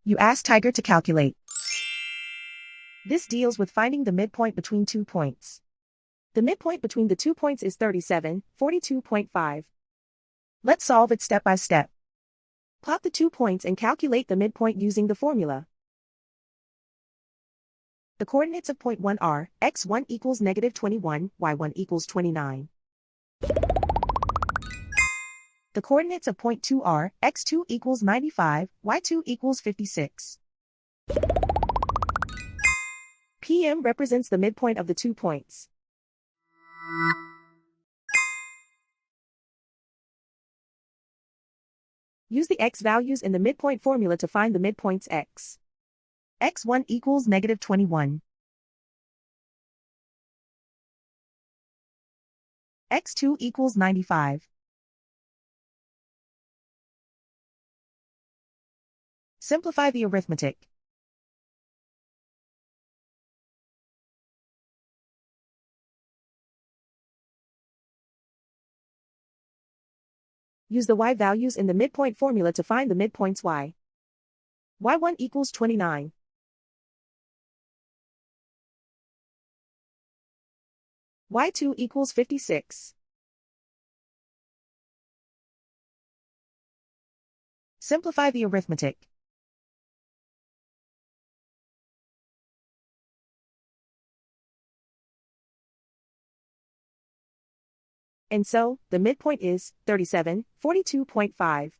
You ask Tiger to calculate. This deals with finding the midpoint between 2 points. The midpoint between the 2 points is 37, 42.5. Let's solve it step by step. Plot the 2 points and calculate the midpoint using the formula. The coordinates of point 1 are, x1 equals -21, y1 equals 29. The coordinates of point 2 are, x2 equals 95, y2 equals 56. PM represents the midpoint of the 2 points. Use the x values in the midpoint formula to find the midpoints x. x1 equals -21. x2 equals 95. Simplify the arithmetic. Use the y values in the midpoint formula to find the midpoints y. y1 equals 29. y2 equals 56. Simplify the arithmetic. And so, the midpoint is 37, 42.5.